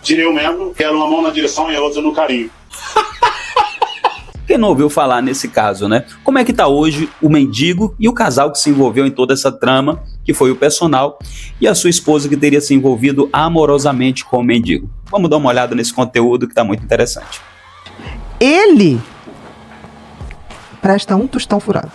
tirei o membro, que era uma mão na direção e a outra no carinho. Quem não ouviu falar nesse caso, né? Como é que tá hoje o mendigo e o casal que se envolveu em toda essa trama, que foi o personal, e a sua esposa que teria se envolvido amorosamente com o mendigo? Vamos dar uma olhada nesse conteúdo que tá muito interessante. Ele presta um tostão furado.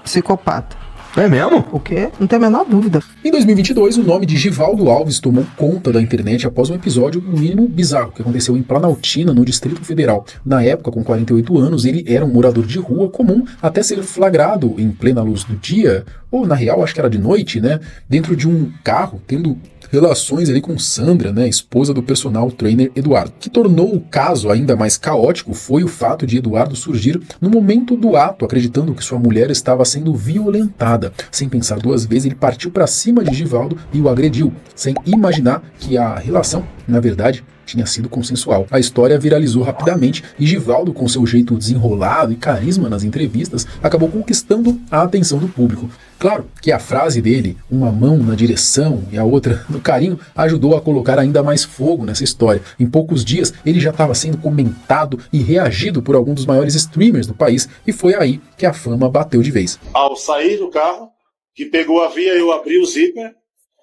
Psicopata. É mesmo? O quê? Não tem a menor dúvida. Em 2022, o nome de Givaldo Alves tomou conta da internet após um episódio, no mínimo, bizarro, que aconteceu em Planaltina, no Distrito Federal. Na época, com 48 anos, ele era um morador de rua comum, até ser flagrado em plena luz do dia, ou na real, acho que era de noite, né? Dentro de um carro, tendo relações ali com Sandra, né, esposa do personal trainer Eduardo. O que tornou o caso ainda mais caótico foi o fato de Eduardo surgir no momento do ato, acreditando que sua mulher estava sendo violentada. Sem pensar duas vezes, ele partiu para cima de Givaldo e o agrediu, sem imaginar que a relação, na verdade, tinha sido consensual. A história viralizou rapidamente e Givaldo, com seu jeito desenrolado e carisma nas entrevistas, acabou conquistando a atenção do público. Claro que a frase dele, uma mão na direção e a outra no carinho, ajudou a colocar ainda mais fogo nessa história. Em poucos dias, ele já estava sendo comentado e reagido por alguns dos maiores streamers do país, e foi aí que a fama bateu de vez. Ao sair do carro, que pegou a via, eu abri o zíper,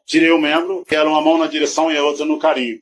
tirei o membro, que era uma mão na direção e a outra no carinho.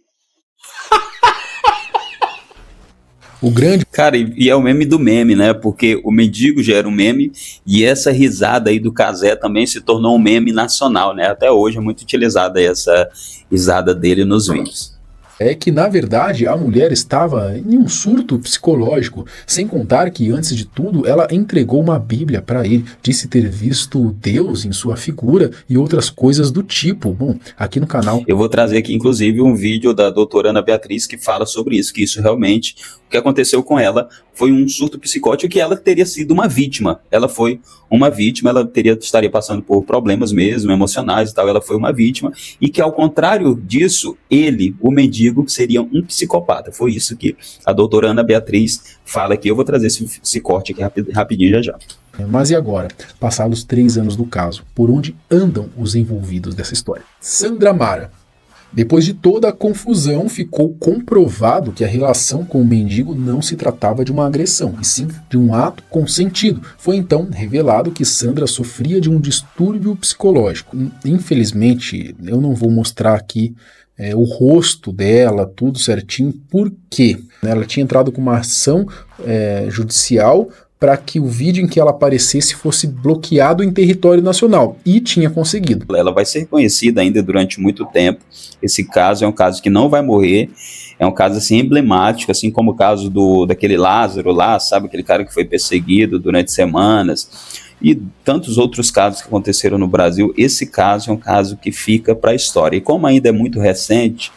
O grande... Cara, e é o meme do meme, né? Porque o mendigo já era um meme e essa risada aí do Cazé também se tornou um meme nacional, né? Até hoje é muito utilizada essa risada dele nos vídeos. É que, na verdade, a mulher estava em um surto psicológico, sem contar que, antes de tudo, ela entregou uma Bíblia para ele, disse ter visto Deus em sua figura e outras coisas do tipo. Bom, aqui no canal... Eu vou trazer aqui, inclusive, um vídeo da doutora Ana Beatriz que fala sobre isso, que isso realmente, o que aconteceu com ela foi um surto psicótico, que ela teria sido uma vítima. Ela foi uma vítima, ela estaria passando por problemas mesmo, emocionais e tal, ela foi uma vítima, e que, ao contrário disso, ele, o mendigo, seria um psicopata. Foi isso que a doutora Ana Beatriz fala aqui. Eu vou trazer esse corte aqui rapidinho já. Mas e agora? Passados 3 anos do caso, por onde andam os envolvidos dessa história? Sandra Mara. Depois de toda a confusão, ficou comprovado que a relação com o mendigo não se tratava de uma agressão, e sim de um ato consentido. Foi então revelado que Sandra sofria de um distúrbio psicológico. Infelizmente, eu não vou mostrar aqui o rosto dela, tudo certinho, por quê? Ela tinha entrado com uma ação judicial para que o vídeo em que ela aparecesse fosse bloqueado em território nacional, e tinha conseguido. Ela vai ser conhecida ainda durante muito tempo. Esse caso é um caso que não vai morrer, é um caso assim emblemático, assim como o caso daquele Lázaro lá, sabe, aquele cara que foi perseguido durante semanas, e tantos outros casos que aconteceram no Brasil. Esse caso é um caso que fica para a história, e como ainda é muito recente,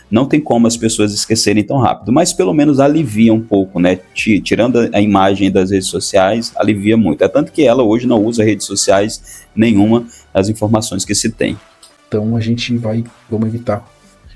não tem como as pessoas esquecerem tão rápido, mas pelo menos alivia um pouco, né? Tirando a imagem das redes sociais, alivia muito. É tanto que ela hoje não usa redes sociais nenhuma, as informações que se tem. Então vamos evitar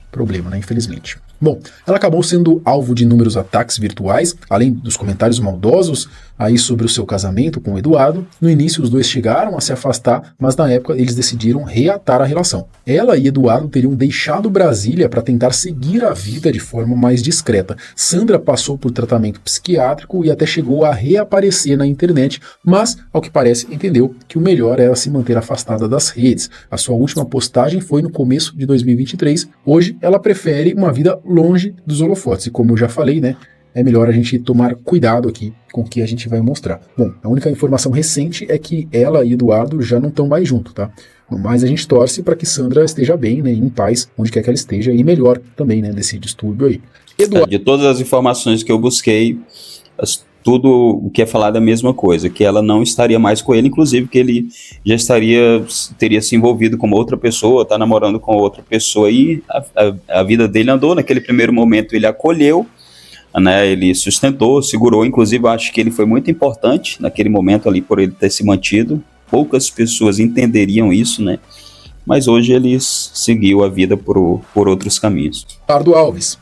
problema, né? Infelizmente. Bom, ela acabou sendo alvo de inúmeros ataques virtuais, além dos comentários maldosos aí sobre o seu casamento com o Eduardo. No início os dois chegaram a se afastar, mas na época eles decidiram reatar a relação. Ela e Eduardo teriam deixado Brasília para tentar seguir a vida de forma mais discreta. Sandra passou por tratamento psiquiátrico e até chegou a reaparecer na internet, mas, ao que parece, entendeu que o melhor era se manter afastada das redes. A sua última postagem foi no começo de 2023. Hoje ela prefere uma vida longe dos holofotes, e como eu já falei, né, é melhor a gente tomar cuidado aqui com o que a gente vai mostrar. Bom, a única informação recente é que ela e Eduardo já não estão mais juntos, tá? Mas a gente torce para que Sandra esteja bem, né, em paz, onde quer que ela esteja, e melhor também, né, desse distúrbio aí. De todas as informações que eu busquei, tudo o que é falado é a mesma coisa, que ela não estaria mais com ele, inclusive que ele já teria se envolvido com outra pessoa, está namorando com outra pessoa, e a vida dele andou. Naquele primeiro momento ele acolheu, né, ele sustentou, segurou, inclusive eu acho que ele foi muito importante naquele momento ali, por ele ter se mantido. Poucas pessoas entenderiam isso, né, mas hoje ele seguiu a vida por outros caminhos. Eduardo Alves.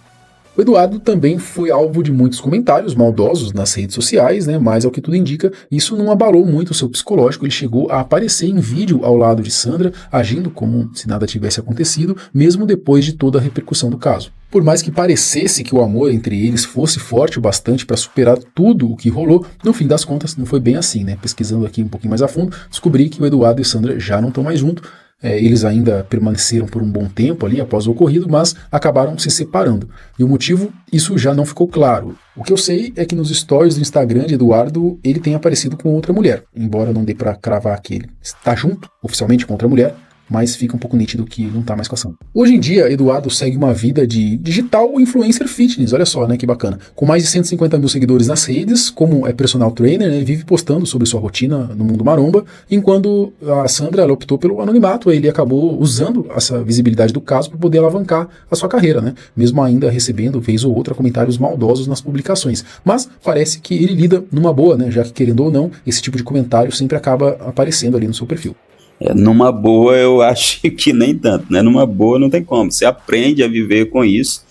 O Eduardo também foi alvo de muitos comentários maldosos nas redes sociais, né? Mas ao que tudo indica, isso não abalou muito o seu psicológico. Ele chegou a aparecer em vídeo ao lado de Sandra, agindo como se nada tivesse acontecido, mesmo depois de toda a repercussão do caso. Por mais que parecesse que o amor entre eles fosse forte o bastante para superar tudo o que rolou, no fim das contas não foi bem assim, né? Pesquisando aqui um pouquinho mais a fundo, descobri que o Eduardo e Sandra já não estão mais juntos. Eles ainda permaneceram por um bom tempo ali após o ocorrido, mas acabaram se separando. E o motivo, isso já não ficou claro. O que eu sei é que nos stories do Instagram de Eduardo, ele tem aparecido com outra mulher. Embora não dê pra cravar que ele está junto, oficialmente, com outra mulher, mas fica um pouco nítido que não tá mais com a ação. Hoje em dia, Eduardo segue uma vida de digital influencer fitness, olha só, né, que bacana. Com mais de 150 mil seguidores nas redes, como é personal trainer, né, vive postando sobre sua rotina no mundo maromba, enquanto a Sandra, ela optou pelo anonimato, ele acabou usando essa visibilidade do caso para poder alavancar a sua carreira, né, mesmo ainda recebendo, vez ou outra, comentários maldosos nas publicações. Mas parece que ele lida numa boa, né, já que, querendo ou não, esse tipo de comentário sempre acaba aparecendo ali no seu perfil. Numa boa, eu acho que nem tanto, né? Numa boa não tem como. Você aprende a viver com isso,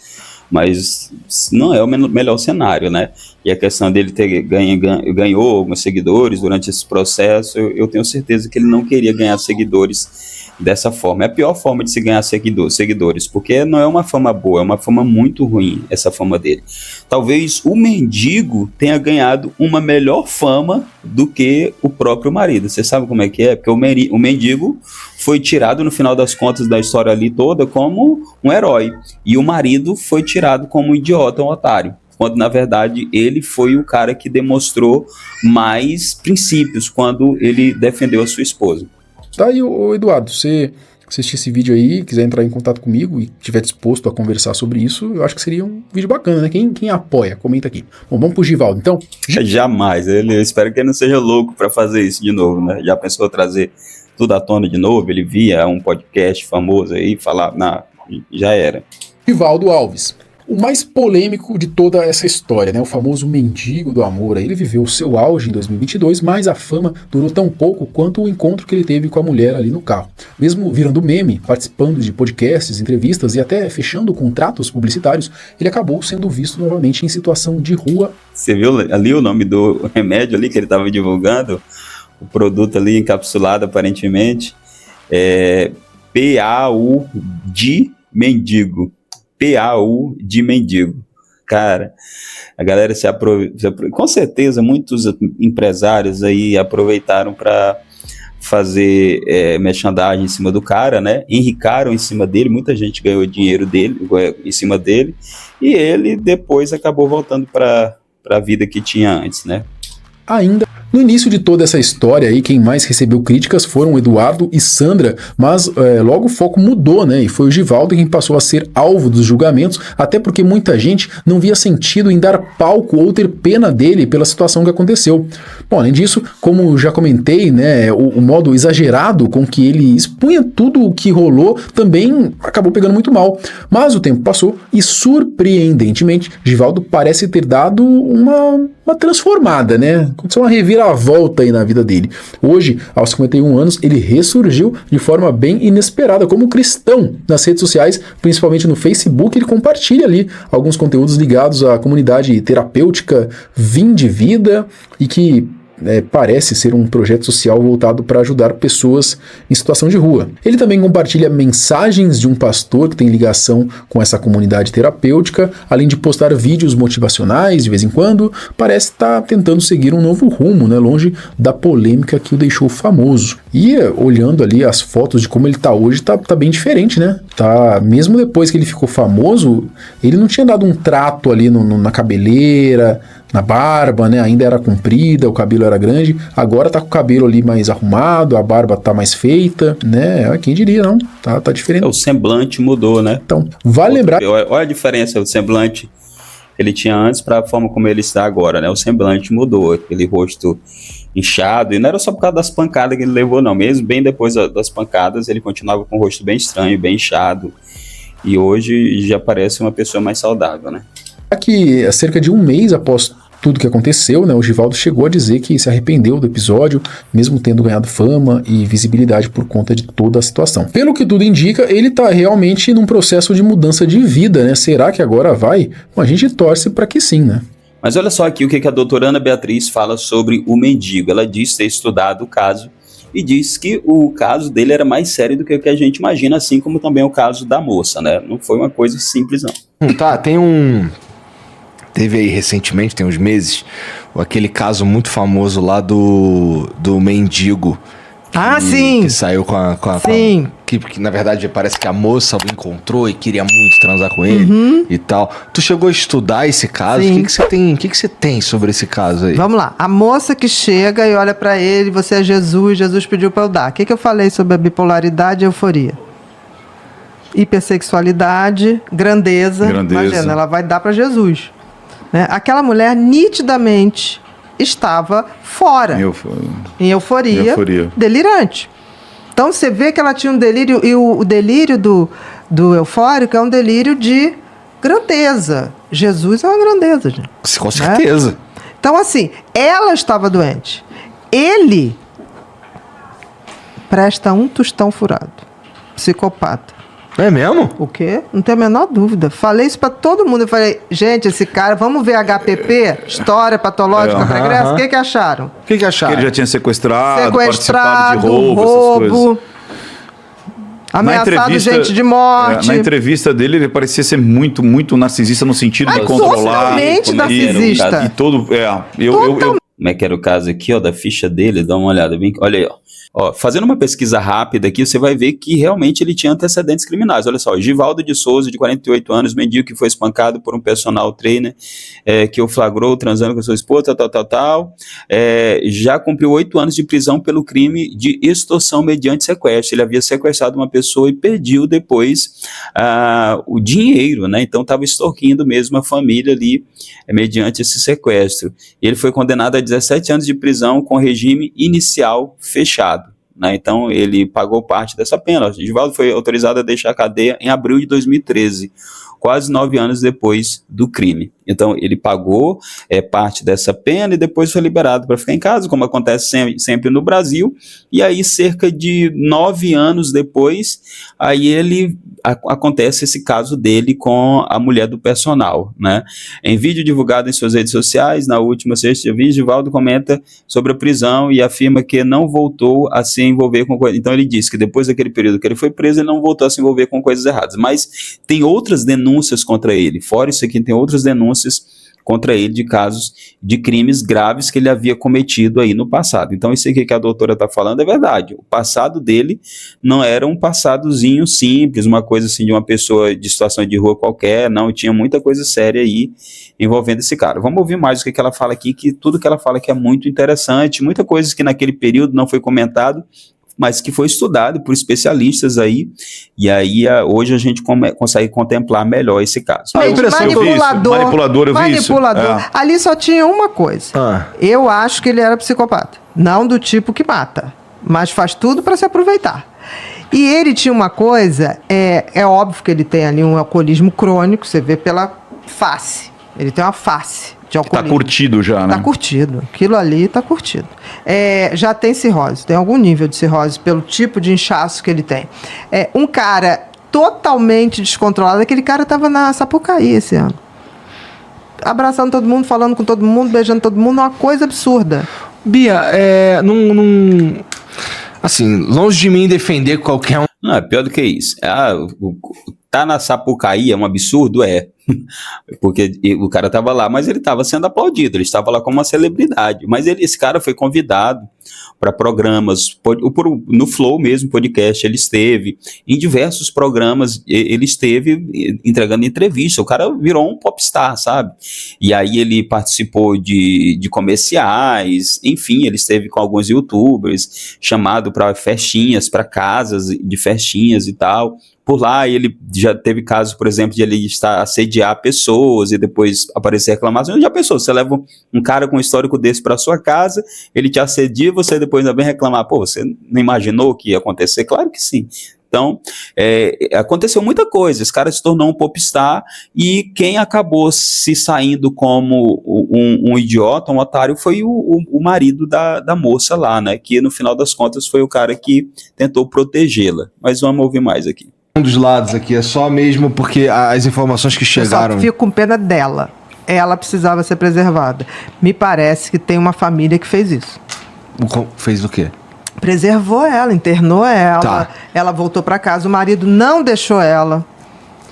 mas não é o melhor cenário, né? E a questão dele ter ganhou alguns seguidores durante esse processo, eu tenho certeza que ele não queria ganhar seguidores dessa forma. É a pior forma de se ganhar seguidores, porque não é uma fama boa, é uma fama muito ruim, essa fama dele. Talvez o mendigo tenha ganhado uma melhor fama do que o próprio marido. Você sabe como é que é? Porque o mendigo foi tirado, no final das contas da história ali toda, como um herói. E o marido foi tirado como um idiota, um otário. Quando, na verdade, ele foi o cara que demonstrou mais princípios quando ele defendeu a sua esposa. Tá aí, Eduardo, você assistir esse vídeo aí, quiser entrar em contato comigo e estiver disposto a conversar sobre isso, eu acho que seria um vídeo bacana, né? Quem apoia, comenta aqui. Bom, vamos pro Givaldo, então? Jamais, eu espero que ele não seja louco para fazer isso de novo, né? Já pensou trazer tudo à tona de novo? Ele via um podcast famoso aí, falar, já era. Givaldo Alves. O mais polêmico de toda essa história, né? O famoso mendigo do amor. Ele viveu o seu auge em 2022, mas a fama durou tão pouco quanto o encontro que ele teve com a mulher ali no carro. Mesmo virando meme, participando de podcasts, entrevistas e até fechando contratos publicitários, ele acabou sendo visto novamente em situação de rua. Você viu ali o nome do remédio ali que ele estava divulgando? O produto ali encapsulado aparentemente. PAU de mendigo. PAU de mendigo. Cara, a galera se aproveitou. Com certeza, muitos empresários aí aproveitaram para fazer merchandising em cima do cara, né? Enricaram em cima dele, muita gente ganhou dinheiro dele, em cima dele, e ele depois acabou voltando para a vida que tinha antes, né? Ainda no início de toda essa história aí, quem mais recebeu críticas foram Eduardo e Sandra, mas logo o foco mudou, né? E foi o Givaldo quem passou a ser alvo dos julgamentos, até porque muita gente não via sentido em dar palco ou ter pena dele pela situação que aconteceu. Bom, além disso, como já comentei, né, o modo exagerado com que ele expunha tudo o que rolou também acabou pegando muito mal. Mas o tempo passou e, surpreendentemente, Givaldo parece ter dado uma transformada, né? Aconteceu uma reviravolta aí na vida dele. Hoje, aos 51 anos, ele ressurgiu de forma bem inesperada como cristão nas redes sociais, principalmente no Facebook. Ele compartilha ali alguns conteúdos ligados à comunidade terapêutica Vim de Vida e que parece ser um projeto social voltado para ajudar pessoas em situação de rua. Ele também compartilha mensagens de um pastor que tem ligação com essa comunidade terapêutica, além de postar vídeos motivacionais de vez em quando. Parece estar tentando seguir um novo rumo, né, longe da polêmica que o deixou famoso. E olhando ali as fotos de como ele está hoje, tá bem diferente, né? Mesmo depois que ele ficou famoso, ele não tinha dado um trato ali na cabeleira, na barba, né? Ainda era comprida, o cabelo era grande. Agora tá com o cabelo ali mais arrumado, a barba tá mais feita, né? Quem diria, não? Tá diferente. O semblante mudou, né? Então, vale lembrar... Olha a diferença, o semblante que ele tinha antes para a forma como ele está agora, né? O semblante mudou, aquele rosto inchado, e não era só por causa das pancadas que ele levou, não. Mesmo bem depois das pancadas, ele continuava com o rosto bem estranho, bem inchado. E hoje já parece uma pessoa mais saudável, né? Que cerca de um mês após tudo que aconteceu, né, o Givaldo chegou a dizer que se arrependeu do episódio, mesmo tendo ganhado fama e visibilidade por conta de toda a situação. Pelo que tudo indica, ele tá realmente num processo de mudança de vida, né? Será que agora vai? Bom, a gente torce para que sim, né? Mas olha só aqui o que a doutora Ana Beatriz fala sobre o mendigo. Ela diz ter estudado o caso e diz que o caso dele era mais sério do que o que a gente imagina, assim como também o caso da moça, né? Não foi uma coisa simples, não. Tá, teve aí recentemente, tem uns meses, aquele caso muito famoso lá do mendigo. Sim! Que saiu Sim. Que na verdade parece que a moça o encontrou e queria muito transar com ele e tal. Tu chegou a estudar esse caso? Sim. O que você tem sobre esse caso aí? Vamos lá. A moça que chega e olha pra ele, você é Jesus, Jesus pediu pra eu dar. O que eu falei sobre a bipolaridade e euforia? Hipersexualidade, grandeza. Imagina, ela vai dar pra Jesus. Né? Aquela mulher nitidamente estava fora. Em euforia. Delirante. Então você vê que ela tinha um delírio, e o delírio do eufórico é um delírio de grandeza. Jesus é uma grandeza, gente. Com certeza. Então, assim, ela estava doente. Ele presta um tostão furado. Psicopata. É mesmo? O quê? Não tenho a menor dúvida. Falei isso pra todo mundo. Eu falei, gente, esse cara, vamos ver HPP, história patológica pregressa. O que acharam? O que acharam? Que ele já tinha sequestrado, participado de roubo, essas coisas. Ameaçado gente de morte. Na entrevista dele, ele parecia ser muito, muito narcisista no sentido de controlar. Totalmente narcisista. E todo... Como é que era o caso aqui, ó, da ficha dele? Dá uma olhada. Olha aí, ó, fazendo uma pesquisa rápida aqui, você vai ver que realmente ele tinha antecedentes criminais. Olha só, Givaldo de Souza, de 48 anos, mendigo que foi espancado por um personal trainer, que o flagrou transando com sua esposa, já cumpriu 8 anos de prisão pelo crime de extorsão mediante sequestro. Ele havia sequestrado uma pessoa e pediu depois o dinheiro, né? Então estava extorquindo mesmo a família ali, mediante esse sequestro. Ele foi condenado a 17 anos de prisão com regime inicial fechado. Né? Então ele pagou parte dessa pena. O Givaldo foi autorizado a deixar a cadeia em abril de 2013, quase 9 anos depois do crime. Então ele pagou parte dessa pena e depois foi liberado para ficar em casa, como acontece sempre no Brasil. E aí cerca de 9 anos depois, aí acontece esse caso dele com a mulher do personal, né? Em vídeo divulgado em suas redes sociais, na última sexta-feira, Givaldo comenta sobre a prisão e afirma que não voltou a se envolver com coisas. Então ele disse que depois daquele período que ele foi preso, ele não voltou a se envolver com coisas erradas. Mas tem outras denúncias contra ele. Fora isso aqui, tem outras denúncias contra ele de casos de crimes graves que ele havia cometido aí no passado. Então isso aqui que a doutora está falando é verdade. O passado dele não era um passadozinho simples, uma coisa assim de uma pessoa de situação de rua qualquer, não, tinha muita coisa séria aí envolvendo esse cara. Vamos ouvir mais o que ela fala aqui, que tudo que ela fala aqui é muito interessante, muita coisa que naquele período não foi comentado, mas que foi estudado por especialistas aí, e aí hoje a gente consegue contemplar melhor esse caso. Manipulador, eu vi isso. Ali só tinha uma coisa. Eu acho que ele era psicopata. Não do tipo que mata, mas faz tudo para se aproveitar. E ele tinha uma coisa, é óbvio que ele tem ali um alcoolismo crônico, você vê pela face. Ele tem uma face de alcoolismo. Tá curtido já, né? Tá curtido. Aquilo ali tá curtido. Já tem cirrose, tem algum nível de cirrose pelo tipo de inchaço que ele tem. Um cara totalmente descontrolado, aquele cara tava na Sapucaí esse ano. Abraçando todo mundo, falando com todo mundo, beijando todo mundo, uma coisa absurda. Bia, assim, longe de mim defender qualquer um. Não, é pior do que isso. Tá na Sapucaí é um absurdo, porque o cara estava lá, mas ele estava sendo aplaudido, ele estava lá como uma celebridade, mas esse cara foi convidado para programas, no Flow mesmo, podcast, ele esteve em diversos programas, ele esteve entregando entrevista, o cara virou um popstar, sabe? E aí ele participou de comerciais, enfim, ele esteve com alguns youtubers, chamado para festinhas, para casas de festinhas e tal. Por lá ele já teve casos, por exemplo, de ele assediar pessoas e depois aparecer reclamação. Já pensou, você leva um cara com um histórico desse para sua casa, ele te assedia, você depois ainda vem reclamar, você não imaginou que ia acontecer? Claro que sim. Então, aconteceu muita coisa, esse cara se tornou um popstar e quem acabou se saindo como um idiota, um otário, foi o marido da moça lá, né? Que no final das contas foi o cara que tentou protegê-la. Mas vamos ouvir mais aqui. Um dos lados aqui, é só mesmo porque as informações que chegaram... Eu só fico com pena dela. Ela precisava ser preservada. Me parece que tem uma família que fez isso. Fez o quê? Preservou ela, internou ela, Tá. Ela voltou pra casa, o marido não deixou ela.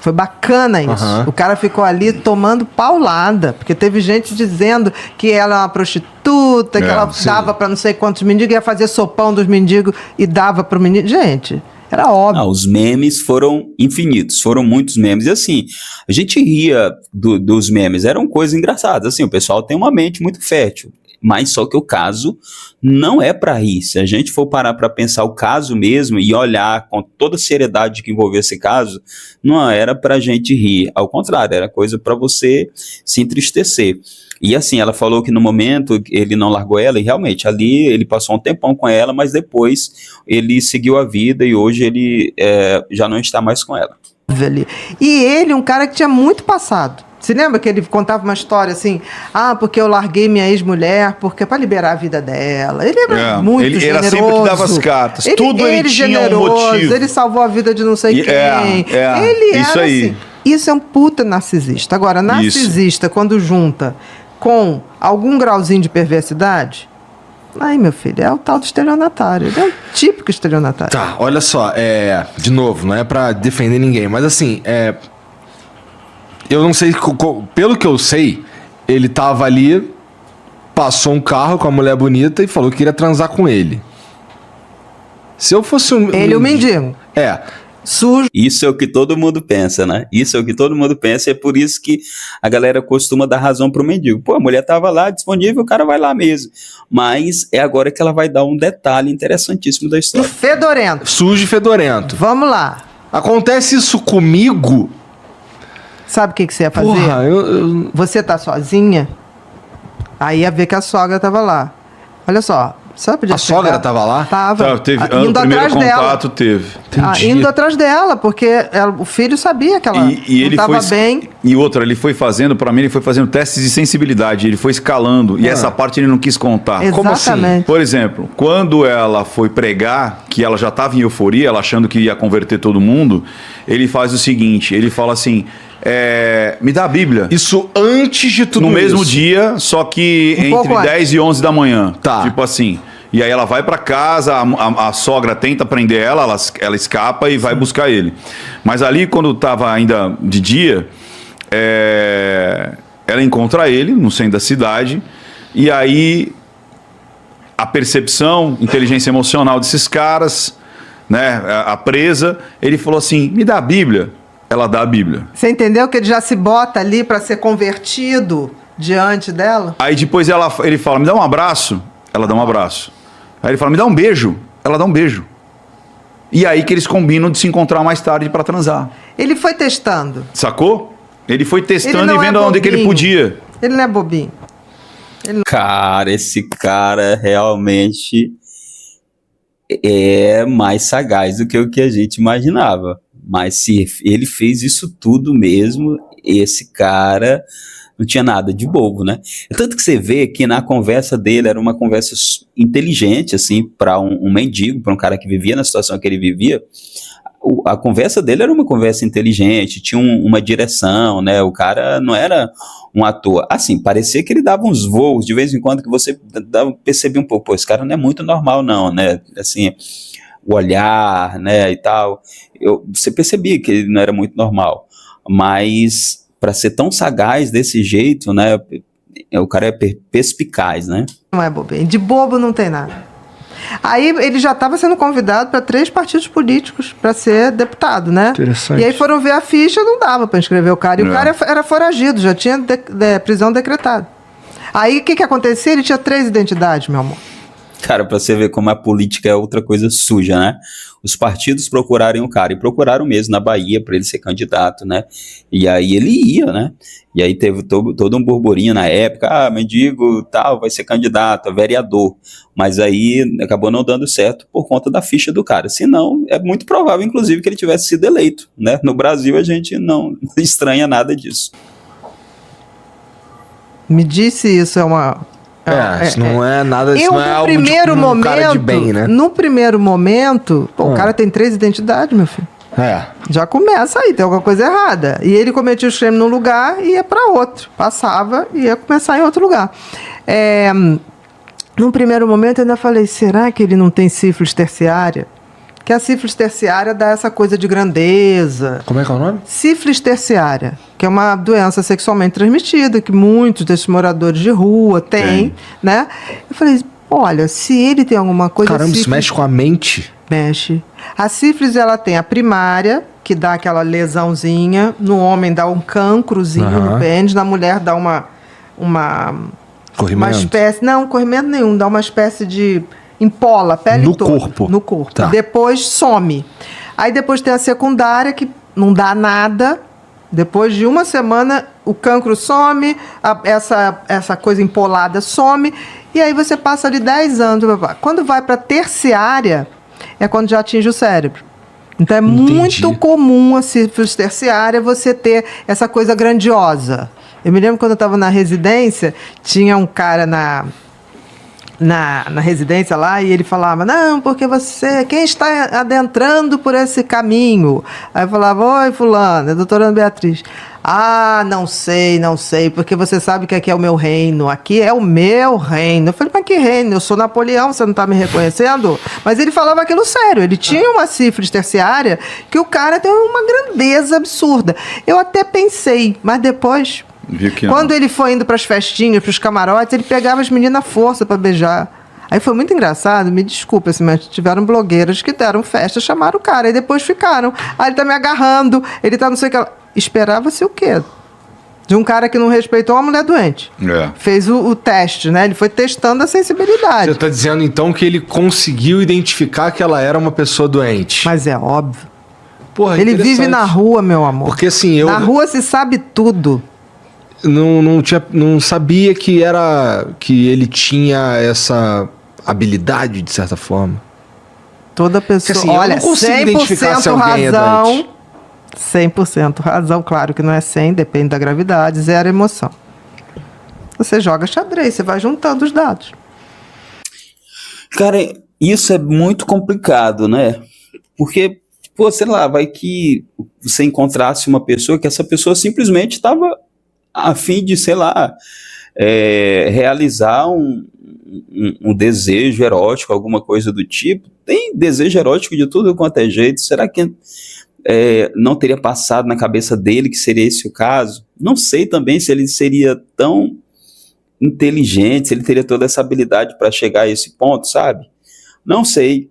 Foi bacana isso. O cara ficou ali tomando paulada, porque teve gente dizendo que ela é uma prostituta, que ela dava pra não sei quantos mendigos, ia fazer sopão dos mendigos e dava pro mendigo. Gente, era óbvio. Os memes foram infinitos, foram muitos memes. E assim, a gente ria dos memes, eram coisas engraçadas. Assim, o pessoal tem uma mente muito fértil. Mas só que o caso não é para rir. Se a gente for parar para pensar o caso mesmo e olhar com toda a seriedade que envolveu esse caso, não era para a gente rir. Ao contrário, era coisa para você se entristecer. E assim, ela falou que no momento ele não largou ela, e realmente ali ele passou um tempão com ela, mas depois ele seguiu a vida e hoje ele já não está mais com ela. E ele, um cara que tinha muito passado. Você lembra que ele contava uma história assim? Porque eu larguei minha ex-mulher porque para liberar a vida dela. Ele era muito ele generoso. era sempre que dava as cartas. Tudo ele tinha generoso, um motivo. Ele salvou a vida de não sei quem. Ele isso era aí. Assim. Isso é um puta narcisista. Agora, narcisista, quando junta com algum grauzinho de perversidade... Aí, meu filho, é o tal do estelionatário. Ele é o típico estelionatário. Tá, olha só, de novo, não é pra defender ninguém, mas assim, eu não sei, pelo que eu sei, ele tava ali, passou um carro com a mulher bonita e falou que queria transar com ele. Se eu fosse ele o mendigo. Sujo. Isso é o que todo mundo pensa, né? Isso é o que todo mundo pensa, e é por isso que a galera costuma dar razão pro mendigo. Pô, a mulher tava lá disponível, o cara vai lá mesmo. Mas é agora que ela vai dar um detalhe interessantíssimo da história. Fedorento. Sujo e fedorento. Vamos lá. Acontece isso comigo? Sabe o que você ia fazer? Porra, Você tá sozinha? Aí ia ver que a sogra tava lá. Olha só. A sogra tava lá? Tava. No primeiro contato teve. Indo atrás dela, porque o filho sabia que ela não estava bem. E outra, ele foi fazendo, pra mim, ele foi fazendo testes de sensibilidade, ele foi escalando, e essa parte ele não quis contar. Exatamente. Como assim? Por exemplo, quando ela foi pregar, que ela já estava em euforia, ela achando que ia converter todo mundo, ele faz o seguinte, ele fala assim... me dá a Bíblia. Isso antes de tudo no isso. No mesmo dia, só que entre 10 e 11 da manhã. Tá. Tipo assim. E aí ela vai pra casa, a sogra tenta prender ela escapa e vai buscar ele. Mas ali, quando tava ainda de dia, ela encontra ele no centro da cidade. E aí, a percepção, inteligência emocional desses caras, né, a presa, ele falou assim, me dá a Bíblia. Ela dá a Bíblia. Você entendeu que ele já se bota ali para ser convertido diante dela? Aí depois ele fala, me dá um abraço. Ela dá um abraço. Aí ele fala, me dá um beijo. Ela dá um beijo. E aí que eles combinam de se encontrar mais tarde para transar. Ele foi testando. Sacou? Ele foi testando e vendo onde que ele podia. Ele não é bobinho. Cara, esse cara realmente é mais sagaz do que o que a gente imaginava. Mas se ele fez isso tudo mesmo, esse cara não tinha nada de bobo, né? Tanto que você vê que na conversa dele era uma conversa inteligente, assim, para um mendigo, para um cara que vivia na situação que ele vivia. A conversa dele era uma conversa inteligente, tinha uma direção, né? O cara não era um ator. Assim, parecia que ele dava uns voos de vez em quando que você percebia um pouco, pô, esse cara não é muito normal não, né? Assim, o olhar, né, e tal. Você percebia que ele não era muito normal. Mas para ser tão sagaz desse jeito, né, o cara é perspicaz, né? Não é bobinho. De bobo não tem nada. Aí ele já estava sendo convidado para 3 partidos políticos para ser deputado, né? Interessante. E aí foram ver a ficha, não dava para inscrever o cara. E o cara era foragido, já tinha prisão decretada. Aí o que acontecia? Ele tinha 3 identidades, meu amor. Cara, pra você ver como a política é outra coisa suja, né? Os partidos procurarem o cara, e procuraram mesmo na Bahia para ele ser candidato, né? E aí ele ia, né? E aí teve todo um burburinho na época, mendigo tal, vai ser candidato, a vereador. Mas aí acabou não dando certo por conta da ficha do cara. Senão, é muito provável, inclusive, que ele tivesse sido eleito, né? No Brasil a gente não estranha nada disso. me disse isso, isso não é nada, isso não é algo primeiro de momento, cara de bem, né? No primeiro momento, o cara tem 3 identidades, meu filho. Já começa aí, tem alguma coisa errada. E ele cometia os crimes num lugar e ia para outro. Passava e ia começar em outro lugar. Num primeiro momento eu ainda falei, será que ele não tem sífilis terciária? Que a sífilis terciária dá essa coisa de grandeza. Como é que é o nome? Sífilis terciária, que é uma doença sexualmente transmitida, que muitos desses moradores de rua têm, né? Eu falei, olha, se ele tem alguma coisa... Caramba, isso mexe com a mente. Mexe. A sífilis, ela tem a primária, que dá aquela lesãozinha. No homem dá um cancrozinho no pênis. Na mulher dá uma corrimento? Uma espécie... Não, corrimento nenhum. Dá uma espécie de... Empola a pele no toda. Corpo. No corpo. Tá. Depois some. Aí depois tem a secundária, que não dá nada. Depois de uma semana, o cancro some, essa coisa empolada some. E aí você passa ali 10 anos. Quando vai para a terciária, é quando já atinge o cérebro. Então é muito comum a sífilis terciária você ter essa coisa grandiosa. Eu me lembro quando eu estava na residência, tinha um cara na residência lá, e ele falava, não, porque quem está adentrando por esse caminho? Aí eu falava, oi, fulano, é a doutora Ana Beatriz. Ah, não sei, porque você sabe que aqui é o meu reino, aqui é o meu reino. Eu falei, mas que reino? Eu sou Napoleão, você não está me reconhecendo? Mas ele falava aquilo sério, ele tinha uma sífilis terciária que o cara tem uma grandeza absurda. Eu até pensei, mas depois... Quando ele foi indo para as festinhas, para os camarotes, ele pegava as meninas à força para beijar. Aí foi muito engraçado, me desculpa, assim, mas tiveram blogueiras que deram festa, chamaram o cara, e depois ficaram. Ah, ele tá me agarrando, ele tá não sei o que. Esperava-se o quê? De um cara que não respeitou uma mulher doente. Fez o teste, né? Ele foi testando a sensibilidade. Você tá dizendo, então, que ele conseguiu identificar que ela era uma pessoa doente. Mas é óbvio. Porra, ele vive na rua, meu amor. Porque assim, na rua se sabe tudo. Não sabia que ele tinha essa habilidade, de certa forma. Toda pessoa... Porque, assim, olha, eu não consigo identificar se alguém razão, é doente. 100% razão, claro que não é 100, depende da gravidade, 0 emoção. Você joga xadrez, você vai juntando os dados. Cara, isso é muito complicado, né? Porque, sei lá, vai que você encontrasse uma pessoa que essa pessoa simplesmente estava a fim de, sei lá, realizar um desejo erótico, alguma coisa do tipo. Tem desejo erótico de tudo quanto é jeito. Será que não teria passado na cabeça dele que seria esse o caso? Não sei também se ele seria tão inteligente, se ele teria toda essa habilidade para chegar a esse ponto, sabe? Não sei.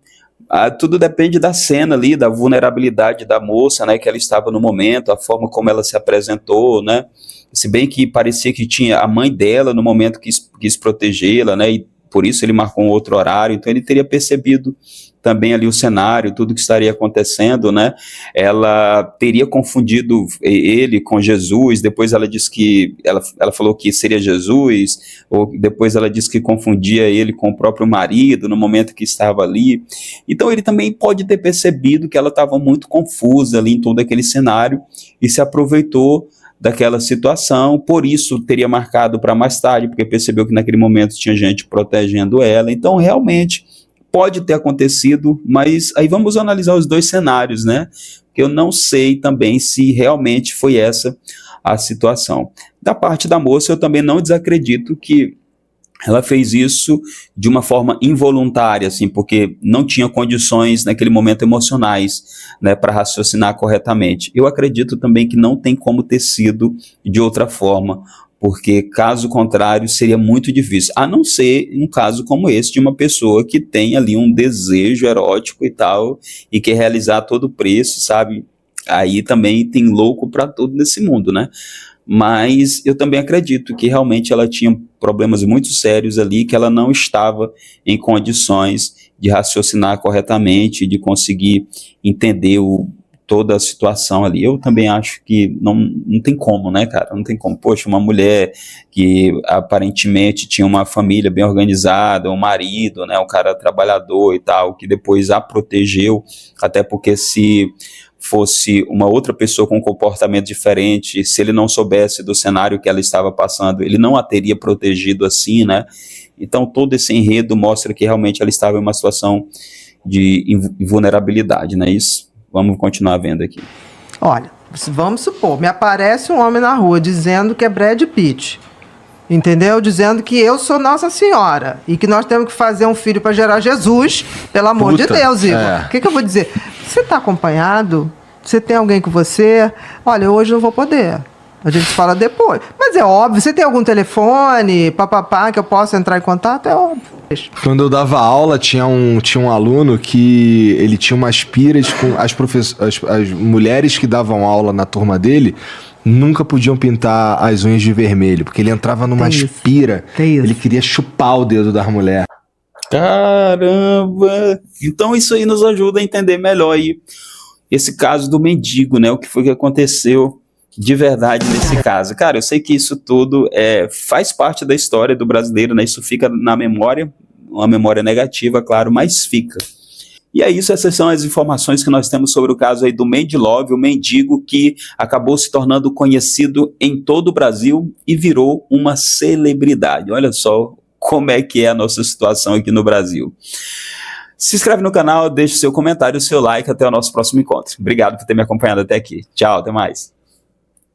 Tudo depende da cena ali, da vulnerabilidade da moça, né, que ela estava no momento, a forma como ela se apresentou, né? Se bem que parecia que tinha a mãe dela no momento que quis protegê-la, né, e por isso ele marcou um outro horário, então ele teria percebido também ali o cenário, tudo que estaria acontecendo, né, ela teria confundido ele com Jesus, depois ela disse que, ela falou que seria Jesus, ou depois ela disse que confundia ele com o próprio marido no momento que estava ali, então ele também pode ter percebido que ela estava muito confusa ali em todo aquele cenário, e se aproveitou daquela situação, por isso teria marcado para mais tarde, porque percebeu que naquele momento tinha gente protegendo ela, então realmente pode ter acontecido, mas aí vamos analisar os dois cenários, né, porque eu não sei também se realmente foi essa a situação. Da parte da moça, eu também não desacredito que ela fez isso de uma forma involuntária, assim, porque não tinha condições naquele momento emocionais, né, para raciocinar corretamente. Eu acredito também que não tem como ter sido de outra forma, porque caso contrário seria muito difícil, a não ser um caso como esse de uma pessoa que tem ali um desejo erótico e tal, e quer realizar a todo preço, sabe? Aí também tem louco para tudo nesse mundo, né? Mas eu também acredito que realmente ela tinha problemas muito sérios ali, que ela não estava em condições de raciocinar corretamente, de conseguir entender toda a situação ali. Eu também acho que não tem como, né, cara? Não tem como. Poxa, uma mulher que aparentemente tinha uma família bem organizada, um marido, né, um cara trabalhador e tal, que depois a protegeu, até porque se fosse uma outra pessoa com um comportamento diferente, se ele não soubesse do cenário que ela estava passando, ele não a teria protegido assim, né? Então todo esse enredo mostra que realmente ela estava em uma situação de vulnerabilidade, não é isso? Vamos continuar vendo aqui. Olha, vamos supor, me aparece um homem na rua dizendo que é Brad Pitt, entendeu? Dizendo que eu sou Nossa Senhora e que nós temos que fazer um filho para gerar Jesus, pelo amor de Deus, Igor. O que eu vou dizer? Você está acompanhado? Você tem alguém com você? Olha, hoje não vou poder. A gente fala depois. Mas é óbvio, você tem algum telefone, papapá, que eu possa entrar em contato? É óbvio. Quando eu dava aula, tinha um aluno que ele tinha umas piras com as mulheres que davam aula na turma dele nunca podiam pintar as unhas de vermelho, porque ele entrava numa pira, ele queria chupar o dedo das mulheres. Caramba! Então isso aí nos ajuda a entender melhor aí esse caso do mendigo, né? O que foi que aconteceu de verdade nesse caso. Cara, eu sei que isso tudo faz parte da história do brasileiro, né? Isso fica na memória, uma memória negativa, claro, mas fica. E é isso, essas são as informações que nós temos sobre o caso aí do Mendilove, o mendigo que acabou se tornando conhecido em todo o Brasil e virou uma celebridade. Olha só como é que é a nossa situação aqui no Brasil. Se inscreve no canal, deixe seu comentário, seu like, até o nosso próximo encontro. Obrigado por ter me acompanhado até aqui. Tchau, até mais.